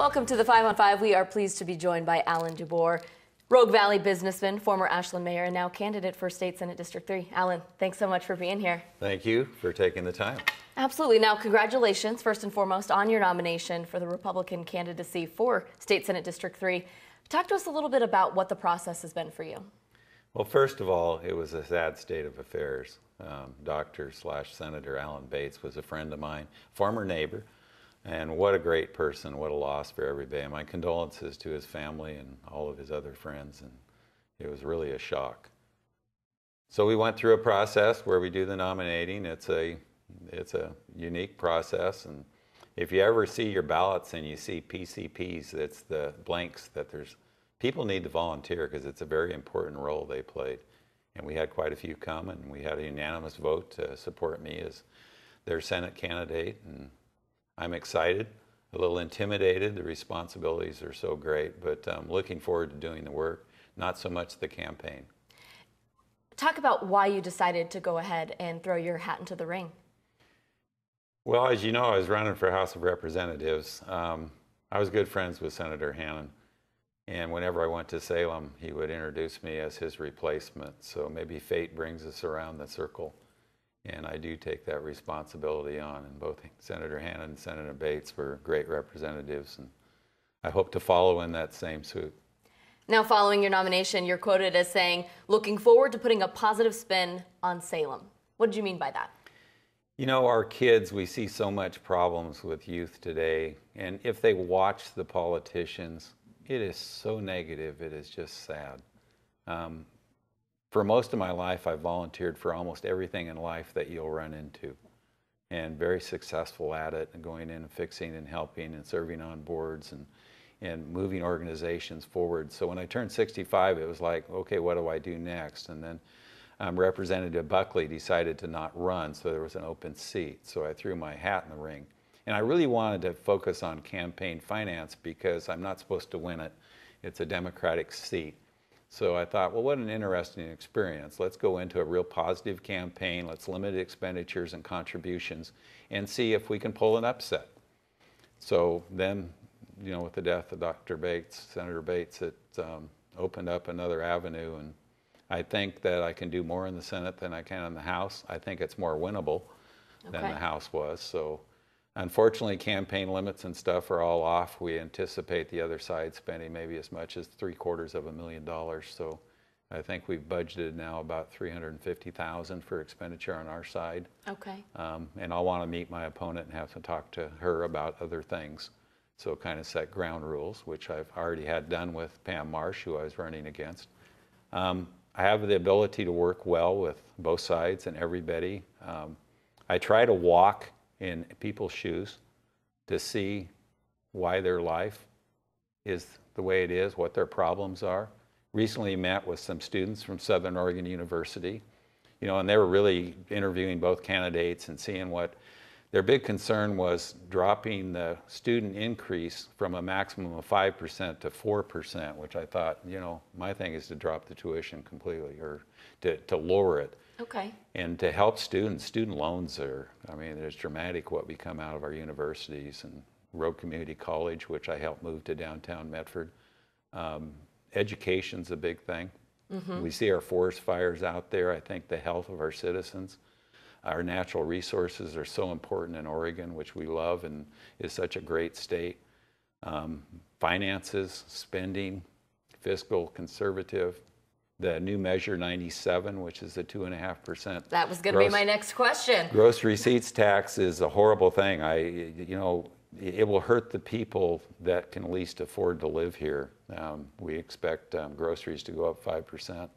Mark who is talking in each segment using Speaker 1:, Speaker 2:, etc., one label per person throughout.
Speaker 1: Welcome to the 5 on 5. We are pleased to be joined by Alan DeBoer, Rogue Valley businessman, former Ashland mayor, and now candidate for State Senate District 3. Alan, thanks so much for being here.
Speaker 2: Thank you for taking the time.
Speaker 1: Absolutely. Now, congratulations, first and foremost, on your nomination for the Republican candidacy for State Senate District 3. Talk to us a little bit about what the process has been for you.
Speaker 2: Well, first of all, it was a sad state of affairs. Dr./Senator Alan Bates was a friend of mine, former neighbor, and what a great person, what a loss for everybody. My condolences to his family and all of his other friends, and it was really a shock. So we went through a process where we do the nominating. It's a unique process, and if you ever see your ballots and you see PCPs, it's the blanks that people need to volunteer because it's a very important role they played. And we had quite a few come, and we had a unanimous vote to support me as their Senate candidate, and I'm excited, a little intimidated. The responsibilities are so great, but I'm looking forward to doing the work, not so much the campaign.
Speaker 1: Talk about why you decided to go ahead and throw your hat into the ring.
Speaker 2: Well, as you know, I was running for House of Representatives. I was good friends with Senator Hannan, and whenever I went to Salem, he would introduce me as his replacement. So maybe fate brings us around the circle. And I do take that responsibility on. And both Senator Hannan and Senator Bates were great representatives, and I hope to follow in that same suit.
Speaker 1: Now, following your nomination, you're quoted as saying, "Looking forward to putting a positive spin on Salem." What did you mean by that?
Speaker 2: You know, our kids, we see so much problems with youth today, and if they watch the politicians, it is so negative, it is just sad. For most of my life, I've volunteered for almost everything in life that you'll run into, and very successful at it, and going in and fixing and helping and serving on boards and moving organizations forward. So when I turned 65, it was like, okay, what do I do next? And then Representative Buckley decided to not run, so there was an open seat. So I threw my hat in the ring. And I really wanted to focus on campaign finance because I'm not supposed to win it. It's a Democratic seat. So I thought, well, what an interesting experience. Let's go into a real positive campaign. Let's limit expenditures and contributions and see if we can pull an upset. So then, you know, with the death of Dr. Bates, Senator Bates, it opened up another avenue. And I think that I can do more in the Senate than I can in the House. I think it's more winnable than the House was. So unfortunately, campaign limits and stuff are all off. We anticipate the other side spending maybe as much as $750,000. So I think we've budgeted now about $350,000 for expenditure on our side.
Speaker 1: Okay.
Speaker 2: And I'll want to meet my opponent and have to talk to her about other things. So kind of set ground rules, which I've already had done with Pam Marsh, who I was running against. I have the ability to work well with both sides and everybody. I try to walk in people's shoes to see why their life is the way it is, what their problems are. Recently met with some students from Southern Oregon University, you know, and they were really interviewing both candidates and seeing what their big concern was, dropping the student increase from a maximum of 5% to 4%, which I thought, you know, my thing is to drop the tuition completely or to lower it.
Speaker 1: Okay.
Speaker 2: And to help students, student loans are, I mean, it's dramatic what we come out of our universities, and Rogue Community College, which I helped move to downtown Medford. Education's a big thing. Mm-hmm. We see our forest fires out there. I think the health of our citizens, our natural resources are so important in Oregon, which we love and is such a great state. Finances, spending, fiscal conservative. The new measure 97, which is the 2.5%.
Speaker 1: That was going to be my next question.
Speaker 2: Gross receipts tax is a horrible thing. You know, it will hurt the people that can least afford to live here. We expect groceries to go up 5%.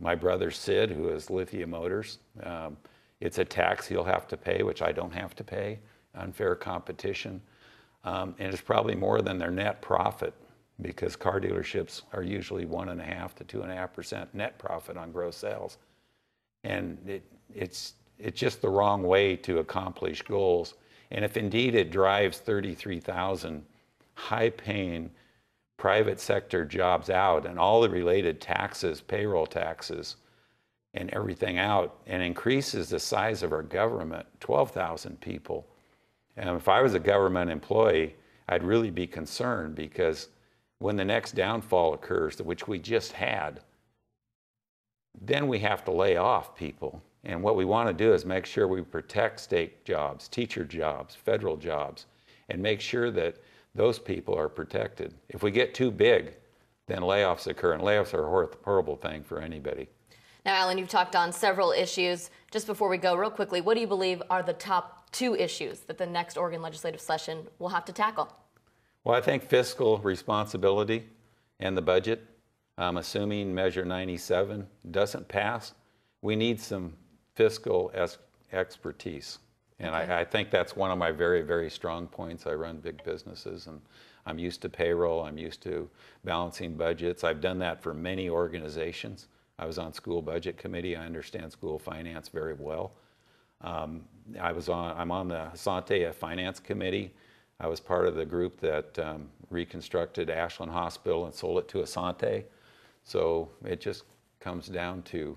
Speaker 2: My brother Sid, who has Lithia Motors, it's a tax he'll have to pay, which I don't have to pay. Unfair competition, and it's probably more than their net profit, because car dealerships are usually 1.5% to 2.5% net profit on gross sales. And it's just the wrong way to accomplish goals. And if indeed it drives 33,000 high-paying private sector jobs out and all the related taxes, payroll taxes, and everything out, and increases the size of our government, 12,000 people. And if I was a government employee, I'd really be concerned, because when the next downfall occurs, which we just had, then we have to lay off people. And what we want to do is make sure we protect state jobs, teacher jobs, federal jobs, and make sure that those people are protected. If we get too big, then layoffs occur, and layoffs are a horrible thing for anybody.
Speaker 1: Now, Alan, you've talked on several issues. Just before we go, real quickly, what do you believe are the top 2 issues that the next Oregon legislative session will have to tackle?
Speaker 2: Well, I think fiscal responsibility and the budget. Assuming Measure 97 doesn't pass, we need some fiscal expertise. And
Speaker 1: Okay.
Speaker 2: I think that's one of my very, very strong points. I run big businesses, and I'm used to payroll. I'm used to balancing budgets. I've done that for many organizations. I was on school budget committee. I understand school finance very well. I'm on the Asante Finance Committee. I was part of the group that reconstructed Ashland Hospital and sold it to Asante. So it just comes down to,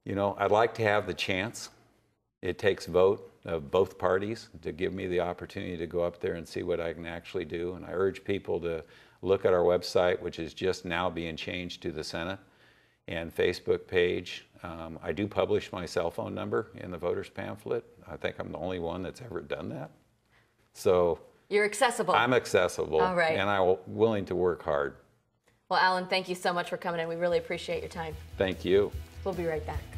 Speaker 2: I'd like to have the chance. It takes vote of both parties to give me the opportunity to go up there and see what I can actually do. And I urge people to look at our website, which is just now being changed to the Senate, and Facebook page. I do publish my cell phone number in the voters pamphlet. I think I'm the only one that's ever done that. So
Speaker 1: You're accessible.
Speaker 2: I'm accessible.
Speaker 1: All right.
Speaker 2: And I'm willing to work hard.
Speaker 1: Well, Alan, thank you so much for coming in. We really appreciate your time.
Speaker 2: Thank you.
Speaker 1: We'll be right back.